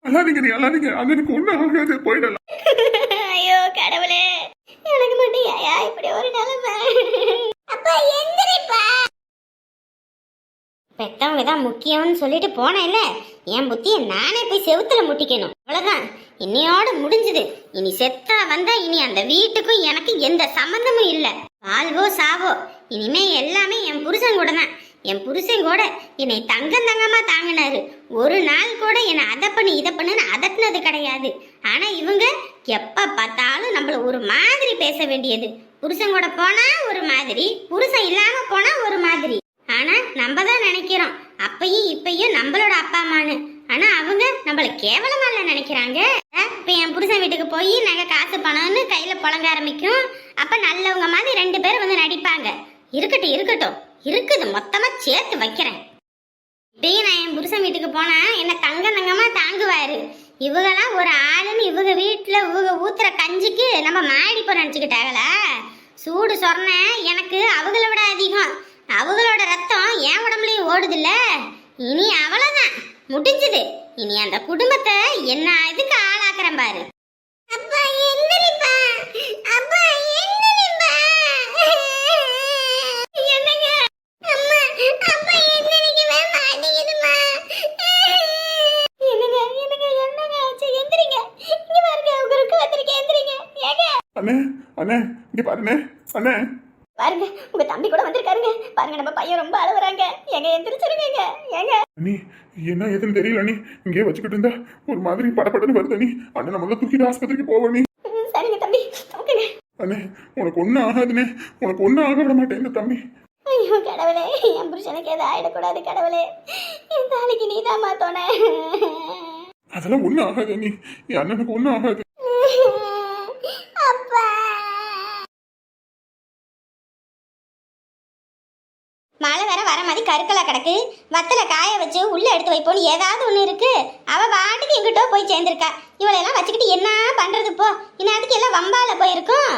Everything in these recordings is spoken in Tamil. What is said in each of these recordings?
அல்லாதீங்க நீ அல்லாதீங்க, அண்ணனுக்கு ஒண்ணு ஆகாது, போயிடலாம். ஐயோ கடவுளே, எனக்கு மட்டும் ஏயா இப்படி ஒரு நிலைமை? அப்பா எந்திரிப்பா. பெத்தவங்க தான் முக்கியம்னு சொல்லிட்டு போனேன்ல, என் புத்தியை நானே போய் செவுத்துல முட்டிக்கணும். அவ்வளவுதான், இன்னையோட முடிஞ்சது. இனி செத்தா வந்தா இனி அந்த வீட்டுக்கும் எனக்கு எந்த சம்பந்தமும் இல்லை. வாழ்வோ சாவோ, இனிமே எல்லாமே என் புருஷன் கூட தான். என் புருஷன் கூட என்னை தங்கமா தாங்கினாரு. ஒரு நாள் கூட என்னை அதை பண்ணு இதை பண்ணுன்னு அதட்டினது கிடையாது. ஆனா இவங்க எப்ப பார்த்தாலும் நம்மள ஒரு மாதிரி பேச வேண்டியது. புருஷன் கூட போனா ஒரு மாதிரி, புருஷன் இல்லாம போனா ஒரு மாதிரி. ஆனா நம்ம தான் நினைக்கிறோம் அப்பையும் இப்பையும் நம்மளோட அப்பா அம்மானு. ஆனா அவங்க நம்மள கேவலமா இல்ல நினைக்கிறாங்க. இப்ப என் புருஷன் வீட்டுக்கு போய் நாங்க காசு பணம்னு கையில புழங்க ஆரம்பிக்கும். அப்ப நல்லவங்க மாதிரி 2 பேரும் வந்து நடிப்பாங்க. இருக்கட்டும் இருக்கட்டும், இருக்குது, மொத்தமா சேர்த்து வைக்கிறேன். இப்பயும் நான் என் புருஷன் வீட்டுக்கு போனா என்ன தங்கமா தாங்குவாரு. இவங்கெல்லாம் ஒரு ஆளுன்னு இவங்க வீட்டுல இவங்க ஊத்துற கஞ்சிக்கு நம்ம மாடி போய் நினைச்சுக்கிட்டாங்களா? சூடு சொன்ன எனக்கு அவங்கள விட அதிகம். அவங்களோட ரத்தம் என் உடம்புலயும் ஓடுதுல்ல. இனி அவ்வளவுதான், முடிஞ்சது. இனி அந்த குடும்பத்தை என்ன இதுக்கு ஆளாக்குறேன் பாரு. அப்பா எந்திரிப்பா, அப்பா எந்திரிப்பா. என்னங்க அம்மா, அப்பா எந்திரிக்கவே மாட்டேங்குதுமா. என்னங்க என்னங்க என்னங்க ஆச்சு? எந்திரிங்க, இங்க பாருங்க, உங்களுக்கு வந்திருக்கேன், எந்திரிங்க. ஏங்க அண்ணே அண்ணே, இங்க பாருண்ணே அண்ணே. பாருங்க, உங்க தம்பி கூட வந்திருக்காருங்க. பாருங்க, நம்ம பையன் ரொம்ப அழுகுறாங்க. எங்க எந்திரிச்சிருங்க. ஏங்க நீ என்ன ஏதுன்னு தெரியல, நீ இங்கே வச்சுக்கிட்டு இருந்தா ஒரு மாதிரி படப்படன்னு வருது. நீ அண்ணன் நம்ம தூக்கிட்டு ஆஸ்பத்திரிக்கு போவ. நீ சரிங்க தம்பி, ஓகேங்க. அண்ணே உனக்கு ஒன்றும் ஆகாதுண்ணே, உனக்கு ஒன்றும் ஆக விட மாட்டேன் இந்த தம்பி. ஐயோ கடவுளே, என் புருஷனுக்கு எதாவது ஆயிடக்கூடாது கடவுளே. என் தாலிக்கு நீ தான் மாத்தோன. அதெல்லாம் ஒன்றும் ஆகாது, நீ என் அண்ணனுக்கு ஒன்றும் ஆகாது. அப்பா மழை வேற வர மாதிரி கருக்கலா கிடக்கு. வத்தல காய வச்சு உள்ள எடுத்து வைப்போன்னு ஏதாவது ஒண்ணு இருக்கு. அவ பாட்டுக்கு எங்கிட்ட போய் சேர்ந்திருக்கா. இவளெல்லாம் வச்சுக்கிட்டு என்ன பண்றது? போ, இந்நேரத்துக்கு எல்லாம் வம்பால போயிருக்கும்.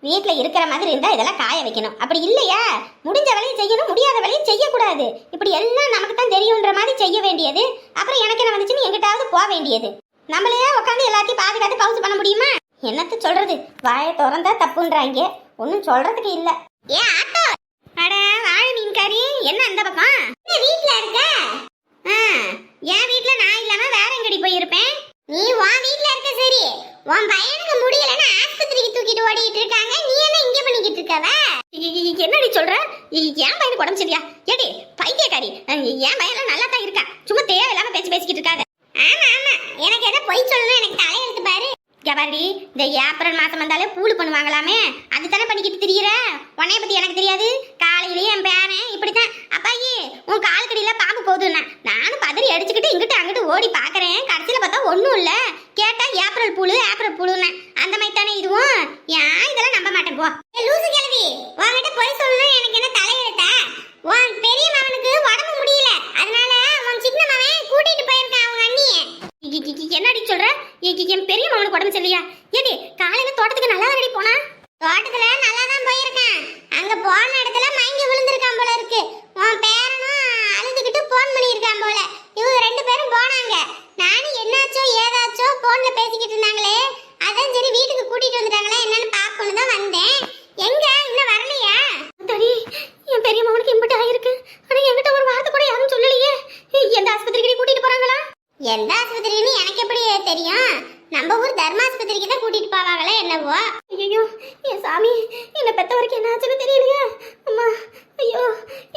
வீட்டுல இருக்கிற மாதிரி இருந்தா இதெல்லாம் காய வைக்கணும். அப்படி இல்லையா, முடிஞ்ச வேலையும் செய்யணும், முடியாத வேலையும் செய்யக்கூடாது. இப்படி எல்லாம் நமக்கு தான் தெரியுன்ற மாதிரி செய்ய வேண்டியது. அப்புறம் எனக்கு என்ன வந்துச்சுன்னு எங்கிட்டாவது போக வேண்டியது. நம்மளே உட்காந்து எல்லாத்தையும் பாதுகாத்து பவுசு பண்ண முடியுமா? என்னத்த சொல்றது, வாயை திறந்தா தப்புன்றாங்க, ஒன்னும் சொல்றதுக்கு இல்ல. ஏன் ஆட்டோ? அட வாழை மீன்காரி, என்ன அந்த பக்கம் வீட்டுல இருக்க? என் வீட்டுல நான் இல்லாம வேற எங்கடி போயிருப்பேன்? நீ உன் வீட்டுல இருக்க சரி, உன் பையனுக்கு முடியலன்னு ஆஸ்பத்திரிக்கு தூக்கிட்டு ஓடிட்டு இருக்காங்க. நீ என்ன இங்க பண்ணிக்கிட்டு இருக்கவ? என்னடி சொல்ற? என் பையனுக்கு உடம்பு சரியா? ஏடி பைத்தியக்காரி, என் பையன் நல்லா தான் இருக்கா. சும்மா தேவையில்லாம பேசிக்கிட்டு இருக்காங்க. ஆமா ஆமா, எனக்கு எதை பொய் சொல்லணும், எனக்கு தலையெழுத்து பாரு. கபாடி, இந்த ஏப்ரல் மாசம் வந்தாலே பூலு பண்ணுவாங்களாமே, அது தானே பண்ணிக்கிட்டு திரியிற. உன்னைய பத்தி எனக்கு தெரியாது. காலையிலேயே என் பேரன் இப்படித்தான், அப்பாயி உன் கால் கடியில பாம்பு போகுதுன்னா நானும் பதறி அடிச்சுக்கிட்டு இங்கிட்டு அங்கிட்டு ஓடி பாக்குறேன். கடைசியில பார்த்தா ஒன்னும் இல்ல. கேட்டா ஏப்ரல் பூலுன்னு அந்த மாதிரி தானே இதுவும். ஏன் இதெல்லாம் நம்ப மாட்டேன். போ லூசு கிழவி, உன்கிட்ட போய் சொல்லணும் எனக்கு என்ன தலையெழுத்தா? உன் பெரிய மகனுக்கு உடம்பு முடியல, அதனால உன் சின்ன மகன் கூட்டிட்டு போயிருக்கான் அவங்க அண்ணிய. என்னடி சொல்ற? என் பெரிய மகனுக்கு உடம்பு சரியா? ஏடி காலையில தோட்டத்துக்கு நல்லா ரெடி போனா? தோட்டத்துல நல்லா தான் போயிருக்கான். அங்க போன இடத்துல மயங்கி விழுந்திருக்கான் போல இருக்கு. உன் பேரனும் அழுதுகிட்டு போன் பண்ணியிருக்கான் போல. இவங்க 2 பேரும் போனாங்க. நானும் என்னாச்சோ ஏதாச்சோ போன்ல பேசிக்கிட்டு இருந்தாங்களே, அதான் சரி வீட்டுக்கு கூட்டிட்டு வந்துட்டாங்களா என்னன்னு பாக்கணும் தான் வந்தேன். எங்க இன்னும் வரலையா? தடி, என் பெரிய மகனுக்கு இம்பட்டு ஆயிருக்கு. ஆனா என்கிட்ட ஒரு வார்த்தை கூட யாரும் சொல்லலையே. எந்த ஆஸ்பத்திரிக்கு கூட்டிட்டு போறாங்களா? எந்த ஆஸ்பத்திரின்னு எனக்கு எப்படி தெரியும்? நம்ம ஊர் தர்மாஸ்பத்திரிக்கு தான் கூட்டிட்டு போவாங்களே என்னவோ. ஐயோ என் சாமி, என்ன பெத்த வரைக்கும் என்ன ஆச்சுன்னு தெரியலையே. அம்மா ஐயோ,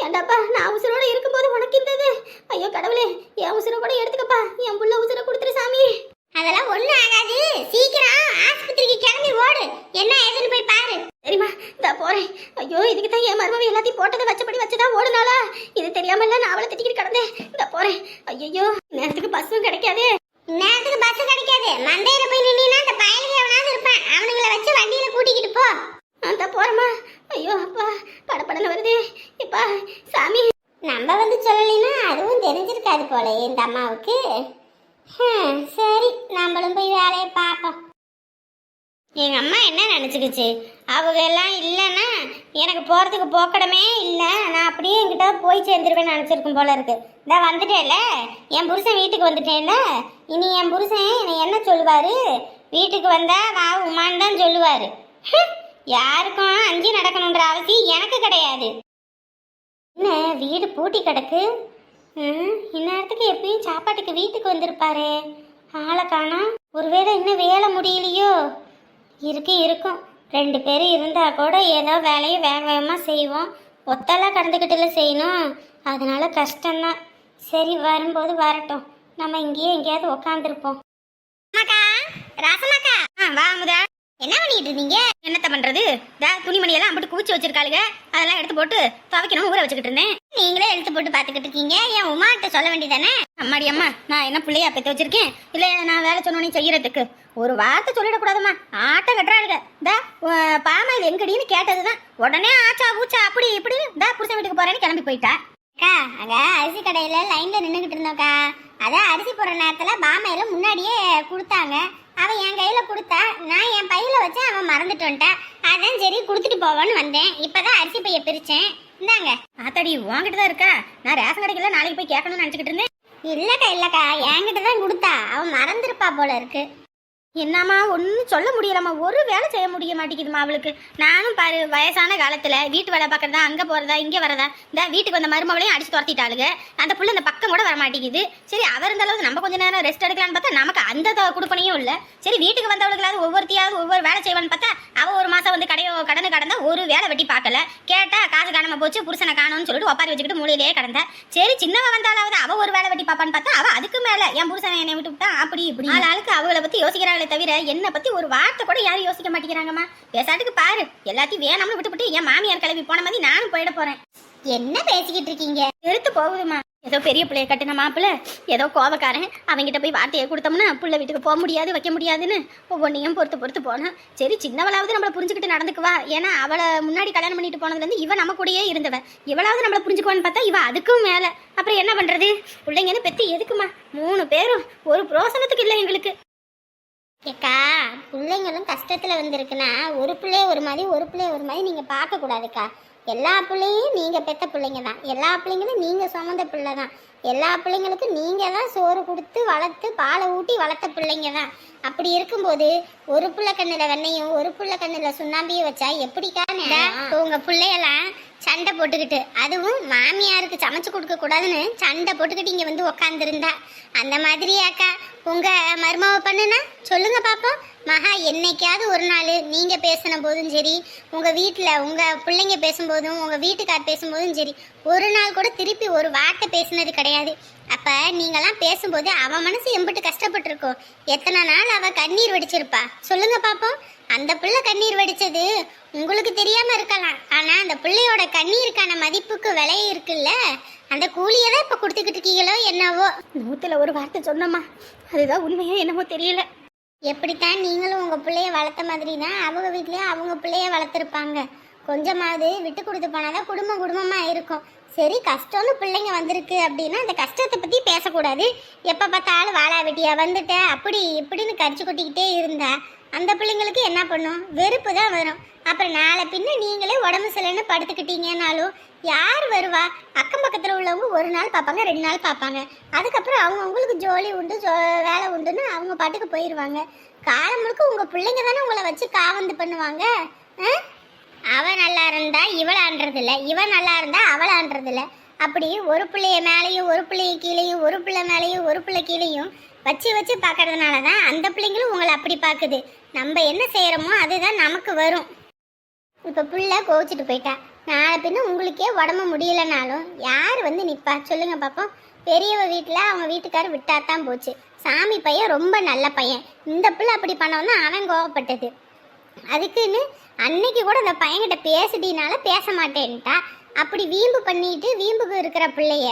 ஏண்டாப்பா நான் உசுரோட இருக்கும்போது உனக்கு இருந்தது. ஐயோ கடவுளே, என் உசுரை கூட எடுத்துக்கப்பா. என் புள்ள உசுரை கொடுத்துரு சாமி. அதெல்லாம் ஒண்ணும் ஆகாது, சீக்கிரம் ஆஸ்பத்திரிக்கு கிளம்பி ஓடு. என்ன ஏதுன்னு போய் பாரு. சரிம்மா, நான் போறேன். ஐயோ இதுக்கு தான் என் மருமவை எல்லாத்தையும் போட்டதை வச்சபடி வச்சுதான் ஓடுனாளா? இது தெரியாம இல்ல நான் அவளை திட்டிக்கிட்டு கிடந்தேன். நான் போறேன். ஐயோ நேரத்துக்கு பஸ்ஸும் கிடைக்காது. நேரத்துக்கு பஸ் கிடைக்காது. மண்டையில போய் நின்னா அந்த பயலுக்கு எவனாவது இருப்பான், அவனுங்களை வச்சு வண்டியில கூட்டிக்கிட்டு போ. அந்த போறமா. ஐயோ அப்பா, படப்படன்னு வருது. இப்பா சாமி, நம்ம வந்து சொல்லலைன்னா அதுவும் தெரிஞ்சிருக்காது போல இந்த அம்மாவுக்கு. சரி, நம்மளும் போய் வேலையை பார்ப்போம். எங்க அம்மா என்ன நினைச்சுக்கிச்சு, அவங்க எல்லாம் இல்லைன்னா எனக்கு போறதுக்கு போக்கடமே இல்லை, நான் அப்படியே என்கிட்ட போய் சேர்ந்துருவேன்னு நினைச்சிருக்கும் போல இருக்கு. இந்த வந்துட்டேல, என் புருஷன் வீட்டுக்கு வந்துட்டேல. இனி என் புருஷன் என்னை என்ன சொல்லுவாரு? வீட்டுக்கு வந்தா வா உமான்னு தான் சொல்லுவாரு. யாருக்கும் அஞ்சு நடக்கணுன்ற அவசியம் எனக்கு கிடையாது. என்ன வீடு பூட்டி கிடக்கு? இந்நேரத்துக்கு எப்பயும் சாப்பாட்டுக்கு வீட்டுக்கு வந்திருப்பாரு. ஆளை காணோம். ஒருவேளை இன்னும் வேலை முடியலையோ? இருக்கும். 2 பேர் இருந்தா கூட ஏதோ வேலையை வேக வேகமாக செய்வோம். ஒத்தெல்லாம் கடந்துக்கிட்டுல செய்யணும். அதனால கஷ்டம்தான். சரி, வரும்போது வரட்டும். நம்ம இங்கேயே எங்கேயாவது உக்காந்துருப்போம். ராசமாக்கா, வா முதா. என்ன பண்ணிட்டு இருந்தீங்க? என்னத்த பண்றது? துணிமணி எல்லாம் அப்படி குவிச்சு வச்சிருக்காளுங்க. அதெல்லாம் எடுத்து போட்டு துவைக்கணும் ஊற வச்சுக்கிட்டு இருந்தேன். நீங்களே எடுத்து போட்டு பாத்துக்கிட்டு இருக்கீங்க. என் உமாட்ட சொல்ல வேண்டியதானே? அம்மாடி அம்மா, நான் என்ன பிள்ளையா பெற்று வச்சிருக்கேன்? இல்ல நான் வேலை சொன்னோன்னு செய்யறதுக்கு ஒரு வார்த்தை சொல்லிடக்கூடாதுமா. ஆட்டம் கட்டுறாளுங்க. பாமாயில் எங்கடின்னு கேட்டதுதான் உடனே ஆச்சா ஊச்சா அப்படி இப்படி புருஷன் வீட்டுக்கு போறேன்னு கிளம்பி போயிட்டா. அக்கா, அங்க அரிசி கடையில லைன்ல நின்றுகிட்டு இருந்தோம்க்கா. அதான் அரிசி போடுற நேரத்துல பாமாயில முன்னாடியே கொடுத்தாங்க. அவன் என் கையில கொடுத்தா, நான் என் பையில வச்சு அவன் மறந்துட்டு வந்துட்டான். அதான் சரி கொடுத்துட்டு போவான்னு வந்தேன். இப்பதான் அரிசி பைய பிரிச்சேன். இந்தாங்க. ஆத்தாடி உன்கிட்ட தான் இருக்கா? நான் ரேஷன் கடைக்குள்ள நாளைக்கு போய் கேட்கணும்னு நினைச்சுக்கிட்டு இருந்தேன். இல்லக்கா என்கிட்ட தான் கொடுத்தா. அவன் மறந்துருப்பா போல இருக்கு. என்னம்மா ஒன்றும் சொல்ல முடியலம்மா. ஒரு வேலை செய்ய முடிய மாட்டேங்குதுமா அவளுக்கு. நானும் பாரு, வயசான காலத்தில் வீட்டு வேலை பார்க்குறதா, அங்கே போகிறதா இங்கே வரதா, இந்த வீட்டுக்கு வந்த மருமவளையும் அடிச்சு துரத்திட்டாளுங்க. அந்த புள்ள இந்த பக்கம் கூட வர மாட்டேங்குது. சரி, அவர் இருந்த அளவுக்கு நம்ம கொஞ்சம் நேரம் ரெஸ்ட் எடுக்கலான்னு பார்த்தா நமக்கு அந்த கொடுப்பனையும் இல்லை. சரி, வீட்டுக்கு வந்தவளுக்கு ஒவ்வொருத்தையாவது ஒவ்வொரு வேலை செய்வான்னு பார்த்தா அவள் ஒரு மாதம் வந்து கடனை கடந்தா ஒரு வேலை வெட்டி பார்க்கல. கேட்டால் காசு காணாம போச்சு, புருஷனை காணும்னு சொல்லிட்டு ஒப்பாரி வச்சுக்கிட்டு மூலையிலேயே கடந்தா. சரி, சின்னவ வந்தாலாவது அவள் ஒரு வேலை வெட்டி பார்ப்பான்னு பார்த்தா அவள் அதுக்கு மேலே என் புருஷனை என்னை விட்டு விட்டா. அப்படி இப்படி ஆளுக்கு அவளை பற்றி யோசிக்கிறாள் தவிர என்ன பத்தி ஒரு வார்த்தை கூட யாரும் யோசிக்க மாட்டேங்கிறாங்கம்மா. பேசாட்டுக்கு பாரு, எல்லாத்தையும் வேணாம்னு விட்டுவிட்டு என் மாமியார் கிளம்பி போன மாதிரி நானும் போயிட போறேன். என்ன பேசிக்கிட்டு இருக்கீங்க? எடுத்து போகுதுமா. ஏதோ பெரிய பிள்ளைய கட்டின மாப்பிள்ள, ஏதோ கோபக்காரன், அவங்கிட்ட போய் வார்த்தையை கொடுத்தோம்னா புள்ள வீட்டுக்கு போக முடியாது வைக்க முடியாதுன்னு ஒவ்வொன்றையும் பொறுத்து போனேன். சரி, சின்னவளாவது நம்மளை புரிஞ்சுக்கிட்டு நடந்துக்குவா. ஏன்னா அவளை முன்னாடி கல்யாணம் பண்ணிட்டு போனதுலேருந்து இவ நம்ம கூடயே இருந்தவன். இவளாவது நம்மளை புரிஞ்சுக்குவான்னு பார்த்தா இவ அதுக்கும் மேலே. அப்புறம் என்ன பண்றது? பிள்ளைங்கன்னு பெற்று எதுக்குமா? 3 பேரும் ஒரு பிரோசனத்துக்கு இல்லை எங்களுக்கு. ஏக்கா, பிள்ளைங்களும் கஷ்டத்தில் வந்திருக்குன்னா ஒரு பிள்ளைய ஒரு மாதிரி ஒரு பிள்ளைய ஒரு மாதிரி நீங்கள் பார்க்கக்கூடாதுக்கா. எல்லா பிள்ளையும் நீங்கள் பெற்ற பிள்ளைங்க தான். எல்லா பிள்ளைங்களும் நீங்கள் சுமந்த பிள்ளை தான். எல்லா பிள்ளைங்களுக்கும் நீங்கள் தான் சோறு கொடுத்து வளர்த்து பாலை ஊட்டி வளர்த்த பிள்ளைங்க தான். அப்படி இருக்கும்போது ஒரு பிள்ளை கண்ணில் வெண்ணையும் ஒரு பிள்ளை கண்ணில் சுண்ணாம்பியும் வச்சா எப்படிக்கா? உங்கள் பிள்ளையெல்லாம் சண்டை போட்டுக்கிட்டு, அதுவும் மாமியாருக்கு சமைச்சு கொடுக்க கூடாதுன்னு சண்டை போட்டுக்கிட்டு இங்கே வந்து உக்காந்துருந்தா. அந்த மாதிரியாக்கா உங்க மருமாவை பண்ணுனா சொல்லுங்க பாப்போம். மகா, என்னைக்காவது ஒரு நாள் நீங்க பேசின போதும் சரி, உங்க வீட்டில் உங்க பிள்ளைங்க பேசும்போதும் உங்க வீட்டுக்கார் பேசும்போதும் சரி, ஒரு நாள் கூட திருப்பி ஒரு வார்த்தை பேசினது கிடையாது. அப்ப நீங்கெல்லாம் பேசும்போது அவ மனசு எம்பிட்டு கஷ்டப்பட்டிருக்கோம். எத்தனை நாள் அவ கண்ணீர் வடிச்சிருப்பா சொல்லுங்க பாப்போம். அந்த பிள்ளை கண்ணீர் வடிச்சது உங்களுக்கு தெரியாம இருக்கலாம். ஆனா அந்த பிள்ளையோட கண்ணீருக்கான மதிப்புக்கு விலை இருக்குல்ல, அந்த கூலியை தான் இப்ப கொடுத்துக்கிட்டு இருக்கீங்களோ என்னவோ. 100ல் ஒரு வார்த்தை சொன்னம்மா, அதுதான் உண்மையா என்னமோ தெரியல. எப்படித்தான் நீங்களும் உங்க பிள்ளைய வளர்த்த மாதிரி தான் அவங்க வீட்லயே அவங்க பிள்ளைய வளர்த்துருப்பாங்க. கொஞ்சமாவது விட்டு கொடுத்து போனாதான் குடும்பமா இருக்கும். சரி, கஷ்டம்னு பிள்ளைங்க வந்திருக்கு அப்படின்னா அந்த கஷ்டத்தை பத்தி பேசக்கூடாது. எப்ப பார்த்தாலும் வாழா வெட்டியா வந்துட்ட அப்படி இப்படின்னு கரிச்சு கொட்டிக்கிட்டே இருந்தா அந்த பிள்ளைங்களுக்கு என்ன பண்ணும்? வெறுப்பு தான் வரும். அப்புறம் நாளை பின்ன நீங்களே உடம்பு சரியில்லைன்னு படுத்துக்கிட்டீங்கன்னாலும் யார் வருவா? அக்கம் பக்கத்தில் உள்ளவங்க ஒரு நாள் பார்ப்பாங்க, 2 நாள் பார்ப்பாங்க. அதுக்கப்புறம் அவங்களுக்கு ஜோலி உண்டு வேலை உண்டுன்னு அவங்க பாட்டுக்கு போயிடுவாங்க. காலம் முழுக்க உங்கள் பிள்ளைங்க தானே உங்களை வச்சு காவந்து பண்ணுவாங்க. அவன் நல்லா இருந்தா இவளான்றதில்ல, இவன் நல்லா இருந்தா அவளான்றதில்ல. அப்படி ஒரு பிள்ளைய மேலேயும் ஒரு பிள்ளைய கீழேயும் ஒரு பிள்ளை மேலேயும் ஒரு பிள்ளை கீழேயும் வச்சு பார்க்கறதுனால தான் அந்த பிள்ளைங்களும் உங்களை அப்படி பார்க்குது. நம்ம என்ன செய்கிறோமோ அதுதான் நமக்கு வரும். இப்போ பிள்ளை கோவிச்சிட்டு போயிட்டா, நாளை பின்ன உங்களுக்கே உடம்பு முடியலனாலும் யார் வந்து நிற்பா சொல்லுங்க பார்ப்போம். பெரியவ வீட்டில் அவங்க வீட்டுக்காரர் விட்டாதான் போச்சு. சாமி பையன் ரொம்ப நல்ல பையன். இந்த பிள்ளை அப்படி பண்ணோன்னா அவன் கோவப்பட்டது. அதுக்குன்னு அன்னைக்கு கூட அந்த பையன்கிட்ட பேசுடினால பேச மாட்டேன்ட்டா. அப்படி வீம்பு பண்ணிட்டு வீம்புக்கு இருக்கிற பிள்ளைய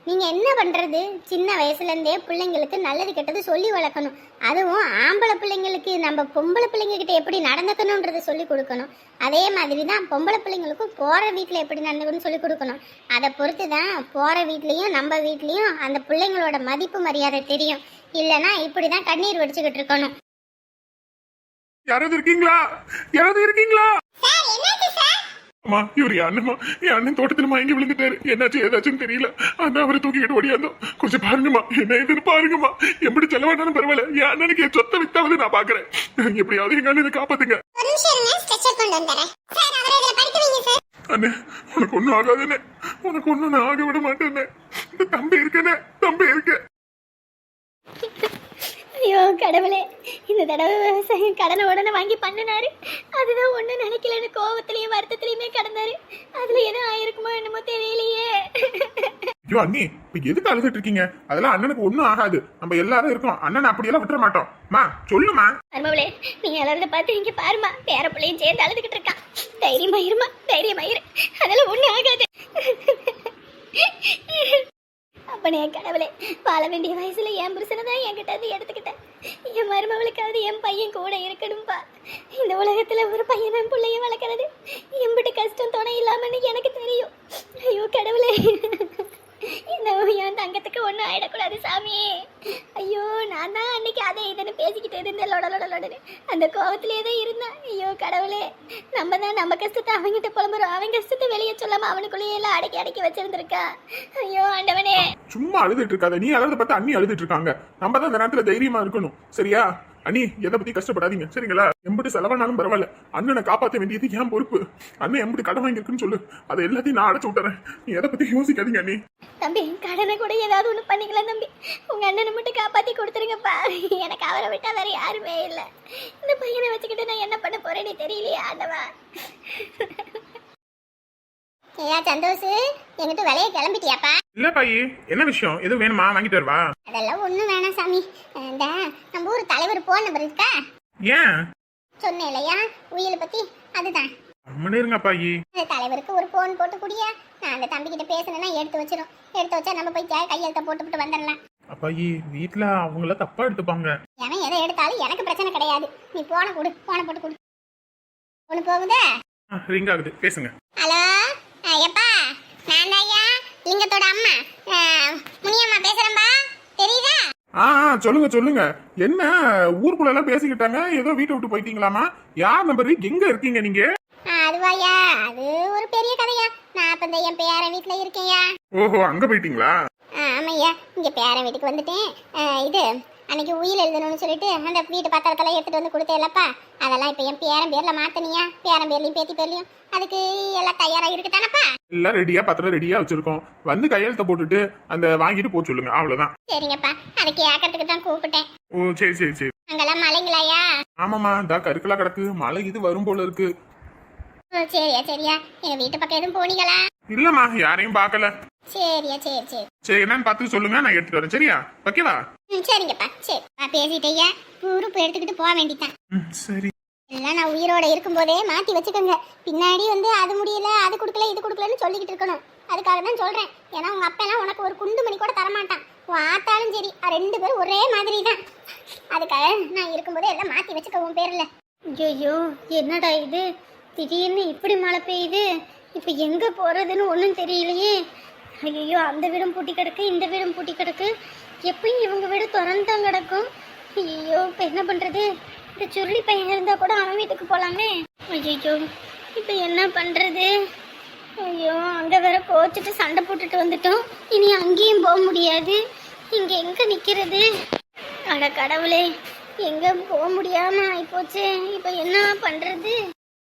நீங்கள் என்ன பண்ணுறது? சின்ன வயசுலேருந்தே பிள்ளைங்களுக்கு நல்லது கெட்டது சொல்லி வளர்க்கணும். அதுவும் ஆம்பளை பிள்ளைங்களுக்கு நம்ம பொம்பளை பிள்ளைங்கக்கிட்ட எப்படி நடந்துக்கணுன்றதை சொல்லி கொடுக்கணும். அதே மாதிரி தான் பொம்பளை பிள்ளைங்களுக்கும் போகிற வீட்டில் எப்படி நடந்துக்கணும்னு சொல்லி கொடுக்கணும். அதை பொறுத்து தான் போகிற வீட்லேயும் நம்ம வீட்லேயும் அந்த பிள்ளைங்களோட மதிப்பு மரியாதை தெரியும். இல்லைன்னா இப்படி தான் கண்ணீர் வடிச்சுக்கிட்டு இருக்கணும். யாராவது இருக்கீங்களா? யாராவது இருக்கீங்களா? அம்மா இவர் அண்ணம்மா என் அண்ணன் தோட்டத்துல மயங்கி விழுந்துட்டாரு. என்னாச்சு ஏதாச்சுன்னு தெரியல. அதான் அவரை தூக்கிக்கிட்டு ஓடியாந்தோம். கொஞ்சம் பாருங்கம்மா, என்ன ஏதுன்னு பாருங்கம்மா. எப்படி செலவானாலும் பரவாயில்ல, என் அண்ணனுக்கு என் சொத்தை வித்தாவது நான் பாக்குறேன். எப்படியாவது எங்க அண்ணனை காப்பாத்துங்க. அண்ணே உனக்கு ஒண்ணும் ஆகாதுண்ணே, உனக்கு ஒண்ணும் நான் ஆக விட மாட்டேன்னே. இந்த தம்பி இருக்கனே, தம்பி இருக்கு. ஐயோ கடவுளே, இந்த தடவை விவசாயம் கடனை உடனே வாங்கி பண்ணினாரு. அதுதான் ஒண்ணு நினைக்கலன்னு கோவத்திலயும் வருத்தத்திலயுமே கடந்தாரு. அதுல எதுவும் ஆயிருக்குமோ என்னமோ தெரியலையே. ஐயோ அண்ணி, இப்ப எதுக்கு அழுதுட்டு இருக்கீங்க? அதெல்லாம் அண்ணனுக்கு ஒண்ணும் ஆகாது. நம்ம எல்லாரும் இருக்கோம். அண்ணன் அப்படியெல்லாம் விட்டுற மாட்டோம். மா சொல்லுமா. அருமவளே, நீ எல்லாரத பார்த்து இங்க பாருமா, பேர பிள்ளையும் சேர்ந்து அழுதுகிட்டு இருக்கான். தைரியமா இருமா, தைரியமா இரு, அதெல்லாம் ஒண்ணும் ஆகாது. அப்பனே கடவுளே, வாழ வேண்டிய வயசுல என் புருஷனை தான் என்கிட்ட இருந்து எடுத்துக்கிட்டேன். என் மருமகளுக்காவது என் பையன் கூட இருக்கணும்பா. இந்த உலகத்துல ஒரு பையன் பிள்ளைய வளர்க்கறது எம்பிட்டு கஷ்டம் துணை இல்லாமன்னு எனக்கு தெரியும். ஐயோ கடவுளே, இந்த என் தங்கத்துக்கு ஒன்றும் ஆயிடக்கூடாது சாமி. ஐயோ நான் தான் அன்னைக்கு அதை இதுன்னு பேசிக்கிட்டு இருந்தேன், லொடலொடலொடனு அந்த கோவத்திலே தான் இருந்தேன். ஐயோ கடவுளே, நம்ம தான் நம்ம கஷ்டத்தை அவங்கிட்ட புலம்புறோம், அவன் கஷ்டத்தை வெளியே சொல்லாம அவனுக்குள்ளேயே எல்லாம் அடக்கி அடக்கி வச்சிருந்திருக்கா. ஐயோ ஆண்டவனே. சும்மா அழுதுட்டு இருக்காத. நீ அழுத பார்த்து அண்ணி அழுதுட்டு இருக்காங்க. நம்ம தான் இந்த நேரத்துல தைரியமா இருக்கணும். சரியா அண்ணி? எதை பத்தி கஷ்டப்படாதீங்க சரிங்களா? எம்பிட்டு செலவானாலும் பரவாயில்ல, அண்ணனை காப்பாற்ற வேண்டியது ஏன் பொறுப்பு. அண்ணன் எம்பிட்டு கடன் வாங்கியிருக்குன்னு சொல்லு, அதை எல்லாத்தையும் நான் அடைச்சு விட்டுறேன். நீ எதை பத்தி யோசிக்காதீங்க அண்ணி. தம்பி கடனை கூட ஏதாவது ஒண்ணு பண்ணிக்கலாம் தம்பி. உங்க அண்ணனை மட்டும் காப்பாத்தி கொடுத்துருங்கப்பா. எனக்கு அவரை விட்டா வேற யாருமே இல்லை. இந்த பையனை வச்சுக்கிட்டு நான் என்ன பண்ண போறேன்னு தெரியலையே ஆண்டவா. ஏயா சந்தோஷ், எங்கிட்ட விலைய கிளம்பிட்டியாப்பா? இல்ல பாயி, என்ன விஷயம்? எதுவும் வேணுமா? வாங்கிட்டு வருவா. அதெல்லாம் ஒண்ணும் வேணாம் சாமி. இந்த நம்ம ஊர் தலைவர் போன் நம்பர் இருக்கா? ஏன் சொன்னேன் இல்லையா உயிரை பத்தி, அதுதான். இருங்க பாயி. அந்த தலைவருக்கு ஒரு போன் போட்டு குடியா. நான் அந்த தம்பி கிட்ட பேசணும்னா எடுத்து வச்சிரும். எடுத்து வச்சா நம்ம போய் கையெழுத்த போட்டுவிட்டு வந்துடலாம். அப்பாயி வீட்டுல அவங்கள தப்பா எடுத்துப்பாங்க. ஏன் எதை எடுத்தாலும் எனக்கு பிரச்சனை கிடையாது. நீ போன கொடு, போன போட்டு கொடு. ஒண்ணு போகுதா? ரிங் ஆகுது, பேசுங்க. ஹலோ எப்பா, நான் ஐயா லிங்கத்தோட அம்மா முனியம்மா பேசுறேன்பா. தெரியுதா? சொல்லுங்க சொல்லுங்க. என்ன ஊருக்குள்ள எல்லாம் பேசிக்கிட்டாங்க, ஏதோ வீட்டை விட்டு போயிட்டீங்களாமா? யார் நம்பர், எங்க இருக்கீங்க நீங்க? அதுவாயா, அது ஒரு பெரிய கதையா. நான் இப்ப இந்த என் பேரன் வீட்டுல இருக்கேன்யா. ஓஹோ, அங்க போயிட்டீங்களா? ஆமாய்யா, இங்க பேரன் வீட்டுக்கு வந்துட்டேன். இது அன்னைக்கு உயில் எழுதணும்னு சொல்லிட்டு அந்த வீட்டு பத்திரத்தெல்லாம் எடுத்துட்டு வந்து கொடுத்தேன்லப்பா, அதெல்லாம் இப்ப என் பேரன் பேர்ல மாத்தனியா. பேரன் பேர்லயும் பேத்தி பேர்லயும் அதுக்கு எல்லாம் தயாரா இருக்குதானப்பா? எல்லாம் ரெடியா, பத்திரம் ரெடியா வச்சிருக்கோம். வந்து கையெழுத்த போட்டுட்டு அந்த வாங்கிட்டு போ சொல்லுங்க, அவ்வளவுதான். சரிங்கப்பா, அதை கேட்கறதுக்கு தான் கூப்பிட்டேன். ஓ சரி சரி சரி. அங்கெல்லாம் மழைங்களாயா? ஆமாமா, இதா கருக்கலா கிடக்கு. மழை இது வரும் போல இருக்கு. சரியா சரியா. எங்க வீட்டு பக்கம் எதுவும் போனீங்களா? இல்லம்மா, யாரையும் பார்க்கல. சரியா சரி சரி. சரி, என்னன்னு பார்த்து சொல்லுங்க, நான் எடுத்துட்டு வரேன். சரியா? ஓகேவா? சரிங்கப்பா. சரி பேசிட்டேயா, உறுப்பு எடுத்துக்கிட்டு போக வேண்டியதான். சரி. எல்லாம் நான் உயிரோட இருக்கும்போதே மாத்தி வச்சுக்கோங்க. பின்னாடி வந்து அது முடியல, அது கொடுக்கல, இது கொடுக்கலன்னு சொல்லிக்கிட்டு இருக்கணும். அதுக்காக தான் சொல்றேன். ஏன்னா உங்க அப்பா எல்லாம் உனக்கு ஒரு குண்டு மணி கூட தரமாட்டான். உன் ஆத்தாலும் சரி, ரெண்டு பேரும் ஒரே மாதிரி தான். அதுக்காக நான் இருக்கும்போதே எல்லாம் மாத்தி வச்சுக்க உன் பேர்ல. ஐயோ என்னடா இது, திடீர்னு இப்படி மழை பெய்யுது. இப்போ எங்க போறதுன்னு ஒன்றும் தெரியலையே. ஐயோ, அந்த வீடும் பூட்டி கிடக்கு, இந்த வீடும் பூட்டி கிடக்கு. எப்பயும் இவங்க வீடு திறந்துதான் கிடக்கும். ஐயோ, இப்போ என்ன பண்றது? இந்த சுருளி பையன் இருந்தா கூட அவன் வீட்டுக்கு போலாமே. ஐயோ, இப்போ என்ன பண்றது? ஐயோ, அங்க வேற கோச்சிட்டு சண்டை போட்டுட்டு வந்துட்டோம். இனி அங்கேயும் போக முடியாது. இங்க எங்க நிக்கிறது? அட கடவுளே, எங்க போக முடியாம ஆயிப்போச்சு. இப்போ என்ன பண்றது?